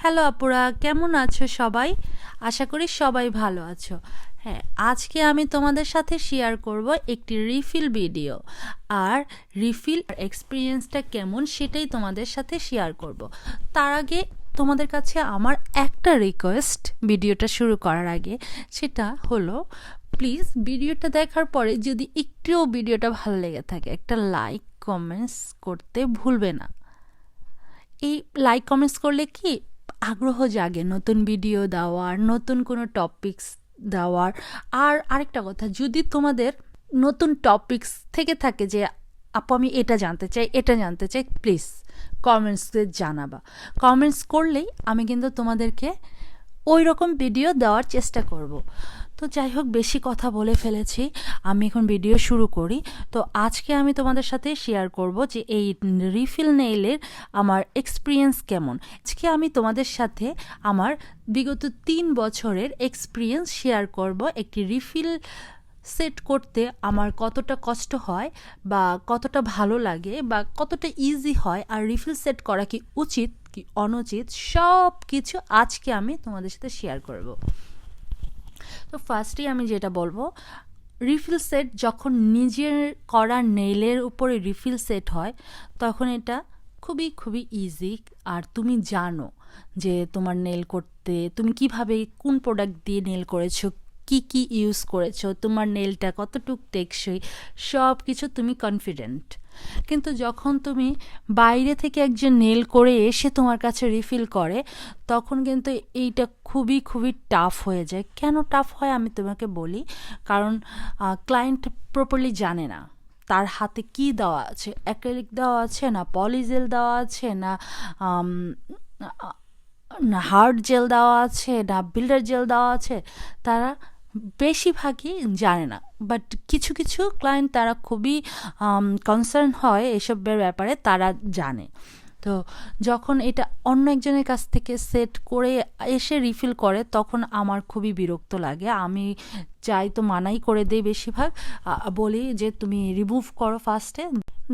Hello আপুরা, কেমন আছো সবাই? আশা করি সবাই ভালো আছো। হ্যাঁ, আজকে আমি তোমাদের সাথে শেয়ার করব একটি রিফিল ভিডিও। আর রিফিল এক্সপিরিয়েন্সটা কেমন সেটাই তোমাদের সাথে শেয়ার করব। তার আগে তোমাদের কাছে আমার একটা রিকোয়েস্ট ভিডিওটা শুরু করার আগে, সেটা হলো প্লিজ ভিডিওটা দেখার পরে যদি একটুও ভিডিওটা ভালো লেগে থাকে একটা লাইক কমেন্টস করতে ভুলবে না। এই লাইক কমেন্টস করলে কি আগ্রহ জাগে নতুন ভিডিও দেওয়ার, নতুন কোনো টপিকস দেওয়ার। আর আরেকটা কথা, যদি তোমাদের নতুন টপিকস থেকে থাকে যে আপু আমি এটা জানতে চাই প্লিজ কমেন্টসে জানাবা। কমেন্টস করলেই আমি কিন্তু তোমাদেরকে ওই রকম ভিডিও দেওয়ার চেষ্টা করব। তো যাই হোক, বেশি কথা বলে ফেলেছি, আমি এখন ভিডিও শুরু করি। তো আজকে আমি তোমাদের সাথে শেয়ার করব যে এই রিফিল নেইলের আমার এক্সপিরিয়েন্স কেমন। আজকে আমি তোমাদের সাথে আমার বিগত 3 বছরের এক্সপিরিয়েন্স শেয়ার করব। একটি রিফিল সেট করতে আমার কতটা কষ্ট হয় বা কতটা ভালো লাগে বা কতটা ইজি হয়, আর রিফিল সেট করা কি উচিত কি অনুচিত, সব কিছু আজকে আমি তোমাদের সাথে শেয়ার করব। তো ফার্স্টেই আমি যেটা বলবো, রিফিল সেট যখন নিজের করা নেইলের উপরে রিফিল সেট হয় তখন এটা খুবই খুবই ইজি। আর তুমি জানো যে তোমার নেল করতে তুমি কিভাবে কোন প্রোডাক্ট দিয়ে নেল করেছো, কি কি ইউজ করেছো, তোমার নেলটা কতটুক টেকসই, সব কিছু তুমি কনফিডেন্ট। কিন্তু যখন তুমি বাইরে থেকে একজন নেল করে এসে তোমার কাছে রিফিল করে তখন কিন্তু এইটা খুবই খুবই টাফ হয়ে যায়। কেন টাফ হয় আমি তোমাকে বলি। কারণ ক্লায়েন্ট প্রপারলি জানে না তার হাতে কি দেওয়া আছে, অ্যাক্রিলিক দেওয়া আছে না পলিজেল দেওয়া আছে না না হার্ড জেল দেওয়া আছে না বিল্ডার জেল দেওয়া আছে, তারা বেশিরভাগই জানে না। বাট কিছু কিছু ক্লায়েন্ট তারা খুবই কনসার্ন হয় এসবের ব্যাপারে, তারা জানে। তো যখন এটা অন্য একজনের কাছ থেকে সেট করে এসে রিফিল করে তখন আমার খুবই বিরক্ত লাগে। আমি চাই তো মানাই করে দেই, বেশিরভাগ বলি যে তুমি রিমুভ করো ফার্স্টে,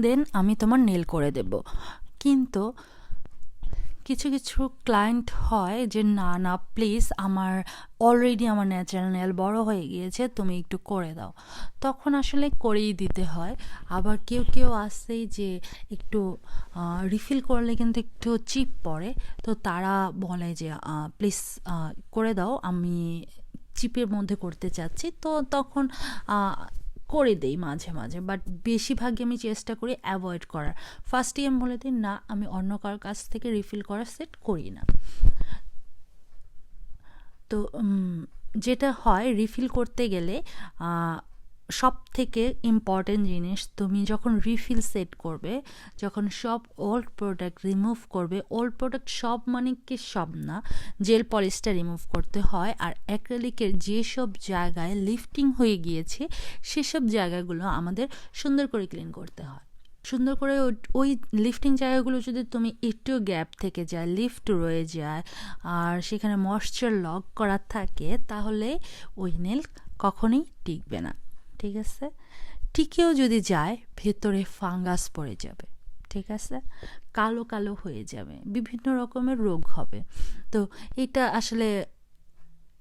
দেন আমি তোমার নেল করে দেব। কিন্তু কিছু কিছু ক্লায়েন্ট হয় যে না না প্লিজ, আমার অলরেডি আমার ন্যাচারাল নেল বড় হয়ে গিয়েছে, তুমি একটু করে দাও। তখন আসলে করেই দিতে হয়। আবার কেউ কেউ আসেই যে একটু রিফিল করলে কিন্তু একটু চিপ পড়ে, তো তারা বলে যে প্লিজ করে দাও, আমি চিপের মধ্যে করতে চাচ্ছি। তো তখন করে দেই মাঝে মাঝে, বাট বেশিরভাগই আমি চেষ্টা করি অ্যাভয়েড করার। ফার্স্টেই আমি বলে দিই না, আমি অন্য কারোর কাছ থেকে রিফিল করার সেট করি না। তো যেটা হয় রিফিল করতে গেলে সব থেকে ইম্পর্টেন্ট জিনিস, তুমি যখন রিফিল সেট করবে, যখন সব ওল্ড প্রোডাক্ট রিমুভ করবে, ওল্ড প্রোডাক্ট সব মানে কি সব না, জেল পলিশটা রিমুভ করতে হয়। আর অ্যাক্রিলিকের যেসব জায়গায় লিফটিং হয়ে গিয়েছে সেসব জায়গাগুলো আমাদের সুন্দর করে ক্লিন করতে হয়। সুন্দর করে ওই লিফটিং জায়গাগুলো যদি তুমি একটু গ্যাপ থেকে যায়, লিফট রয়ে যায় আর সেখানে ময়েশ্চার লক করা থাকে, তাহলে ওই নেল কখনোই টিকবে না। ঠিক আছে, টিকেও যদি যায় ভেতরে ফাঙ্গাস পড়ে যাবে, ঠিক আছে, কালো কালো হয়ে যাবে, বিভিন্ন রকমের রোগ হবে। তো এটা আসলে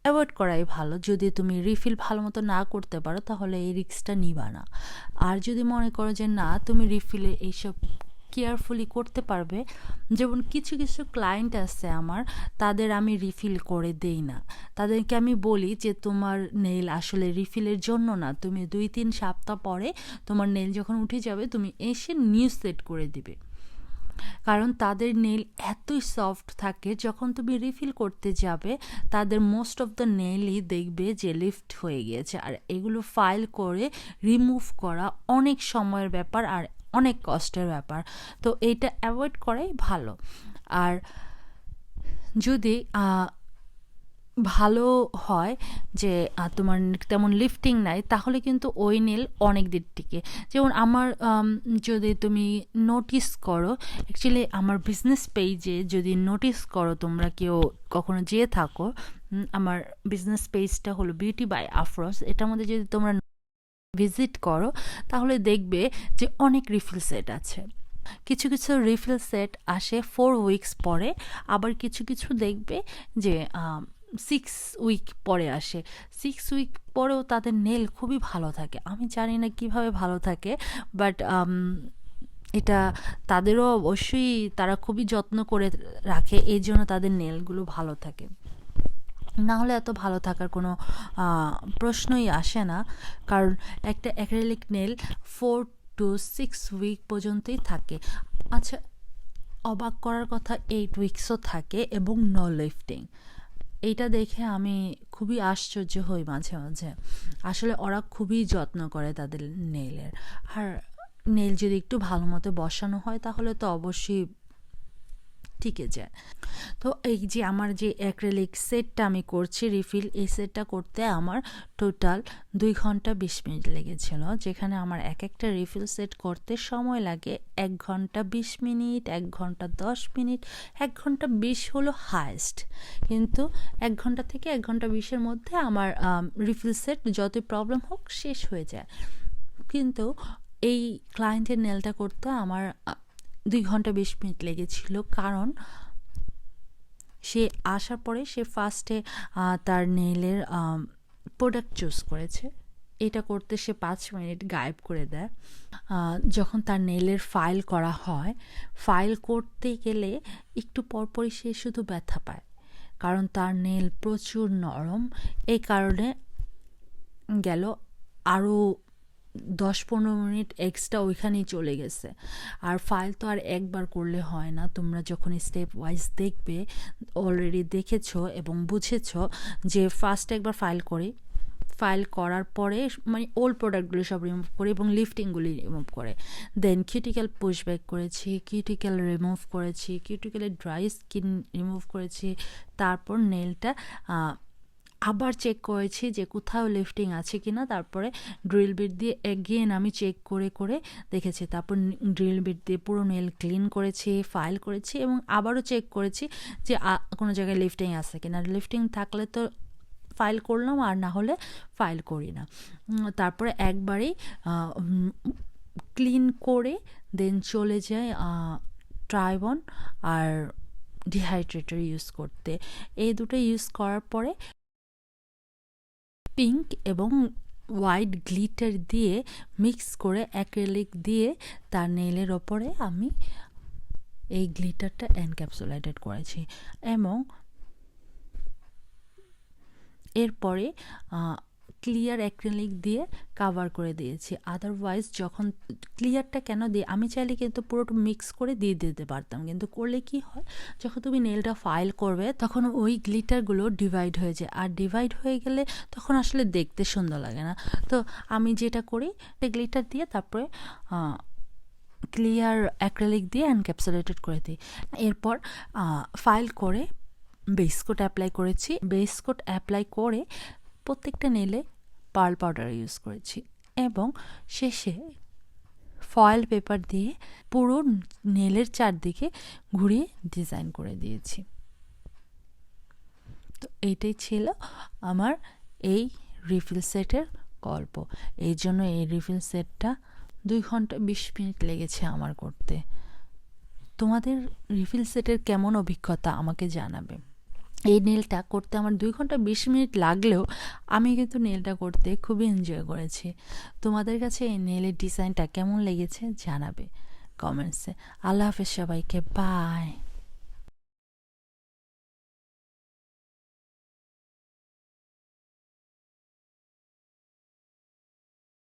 অ্যাভয়েড করাই ভালো। যদি তুমি রিফিল ভালো মতো না করতে পারো তাহলে এই রিস্কটা নিবা না। আর যদি মনে করো যে না তুমি রিফিলে এইসব কেয়ারফুলি করতে পারবে, যেমন কিছু কিছু ক্লায়েন্ট আছে আমার, তাদের আমি রিফিল করে দেই না। তাদেরকে আমি বলি যে তোমার নেল আসলে রিফিলের জন্য না, তুমি 2-3 সপ্তাহ পরে তোমার নেল যখন উঠে যাবে তুমি এসে নিউ সেট করে দিবে। কারণ তাদের নেল এতই সফট থাকে, যখন তুমি রিফিল করতে যাবে তাদের মোস্ট অফ দ্য নেলই দেখবে যে লিফট হয়ে গিয়েছে। আর এগুলো ফাইল করে রিমুভ করা অনেক সময়ের ব্যাপার আর অনেক কষ্টের ব্যাপার। তো এইটা অ্যাভয়েড করাই ভালো। আর যদি ভালো হয় যে তোমার তেমন লিফটিং নাই, তাহলে কিন্তু ওই নেল অনেক দিন টিকে। যেমন আমার যদি তুমি নোটিস করো, অ্যাকচুয়ালি আমার বিজনেস পেজে যদি নোটিস করো, তোমরা কেউ কখনো যেয়ে থাকো, আমার বিজনেস পেজটা হলো বিউটি বাই আফরোজ, এটার মধ্যে যদি তোমরা ভিজিট করো তাহলে দেখবে যে অনেক রিফিল সেট আছে। কিছু কিছু রিফিল সেট আসে 4 উইকস পরে, আবার কিছু কিছু দেখবে যে 6 উইক পরে আসে। 6 উইক পরেও তাদের নেল খুবই ভালো থাকে। আমি জানি না কিভাবে ভালো থাকে, বাট এটা তাদেরও অবশ্যই তারা খুবই যত্ন করে রাখে, এই জন্য তাদের নেলগুলো ভালো থাকে। না হলে এত ভালো থাকার কোনো প্রশ্নই আসে না, কারণ একটা অ্যাক্রিলিক নেল 4 to 6 উইক পর্যন্তই থাকে। আচ্ছা, অবাক করার কথা 8 উইকসও থাকে এবং নো লিফটিং। এইটা দেখে আমি খুবই আশ্চর্য হই মাঝে মাঝে। আসলে ওরা খুবই যত্ন করে তাদের নেইলের, আর নেইল যদি একটু ভালো মতো বসানো হয় তাহলে তো অবশ্যই টিকে যায়। তো এই যে আমার যে অ্যাক্রিলিক সেটটা আমি করছি রিফিল, এই সেটটা করতে আমার টোটাল 2 ঘন্টা 20 মিনিট লেগেছিল, যেখানে আমার এক একটা রিফিল সেট করতে সময় লাগে 1 ঘন্টা 20 মিনিট, 1 ঘন্টা 10 মিনিট, 1 ঘন্টা 20 হলো হায়েস্ট। কিন্তু 1 ঘন্টা থেকে 1 ঘন্টা 20-এর মধ্যে আমার রিফিল সেট যতই প্রবলেম হোক শেষ হয়ে যায়। কিন্তু এই ক্লায়েন্টের নেলটা করতে আমার 2 ঘন্টা 20 মিনিট লেগেছিল, কারণ সে আসার পরে সে ফার্স্টে তার নেইলের প্রোডাক্ট চুজ করেছে। এটা করতে সে 5 মিনিট গায়েব করে দেয়। যখন তার নেইলের ফাইল করা হয়, ফাইল করতে গেলে একটু পরপরই সে শুধু ব্যথা পায়, কারণ তার নেইল প্রচুর নরম। এই কারণে গেল আরও 10-15 মিনিট এক্সট্রা ওইখানেই চলে গেছে। আর ফাইল তো আর একবার করলে হয় না, তোমরা যখন স্টেপ ওয়াইজ দেখবে, অলরেডি দেখেছো এবং বুঝেছো যে ফার্স্ট একবার ফাইল করার পরে মানে ওল্ড প্রোডাক্টগুলো সব রিমুভ করে এবং লিফটিংগুলি রিমুভ করে, দেন কিউটিক্যাল পুশব্যাক করেছি, কিউটিক্যাল রিমুভ করেছি, কিউটিক্যালের ড্রাই স্কিন রিমুভ করেছি, তারপর নেলটা আবার চেক করেছি যে কোথাও লিফটিং আছে কিনা, তারপরে ড্রিল বিট দিয়ে এগেন আমি চেক করে করে দেখেছি, তারপর ড্রিল বিট দিয়ে পুরো নেল ক্লিন করেছি, ফাইল করেছি এবং আবারও চেক করেছি যে কোনো জায়গায় লিফটিং আছে কিনা। লিফটিং থাকলে তো ফাইল করলাম, আর না হলে ফাইল করি না। তারপরে একবারেই ক্লিন করে দেন চলে যায় ট্রাইবন আর ডিহাইড্রেটর ইউজ করতে। এই দুটো ইউজ করার পরে পিঙ্ক এবং হোয়াইট গ্লিটার দিয়ে মিক্স করে অ্যাক্রিলিক দিয়ে তার নেইলের ওপরে আমি এই গ্লিটারটা এনক্যাপসুলেটেড করেছি এবং এরপরে ক্লিয়ার অ্যাক্রিলিক দিয়ে কাভার করে দিয়েছি। আদারওয়াইজ যখন ক্লিয়ারটা কেন দিই, আমি চাইলে কিন্তু পুরোটা মিক্স করে দিয়ে দিতে পারতাম, কিন্তু করলে কি হয়, যখন তুমি নেলটা ফাইল করবে তখন ওই গ্লিটারগুলো ডিভাইড হয়ে যায়, আর ডিভাইড হয়ে গেলে তখন আসলে দেখতে সুন্দর লাগে না। তো আমি যেটা করি, গ্লিটার দিয়ে তারপরে ক্লিয়ার অ্যাক্রিলিক দিয়ে এনক্যাপসুলেটেড করে দিই। এরপর ফাইল করে বেস কোট অ্যাপ্লাই করেছি। বেস কোট অ্যাপ্লাই করে প্রত্যেকটা নেলে পার্ল পাউডার ইউজ করেছি এবং শেষে ফয়েল পেপার দিয়ে পুরো নেলের চারদিকে ঘুরিয়ে ডিজাইন করে দিয়েছি। তো এইটাই ছিল আমার এই রিফিল সেটের গল্প। এই জন্য এই রিফিল সেটটা 2 ঘন্টা 20 মিনিট লেগেছে আমার করতে। তোমাদের রিফিল সেটের কেমন অভিজ্ঞতা আমাকে জানাবে। এই নেলটা করতে আমার 2 ঘন্টা 20 মিনিট লাগলেও আমি কিন্তু নেলটা করতে খুবই এনজয় করেছি। তোমাদের কাছে এই নেলের ডিজাইনটা কেমন লেগেছে জানাবে কমেন্টসে। আল্লাহ হাফেজ সবাইকে, বাই।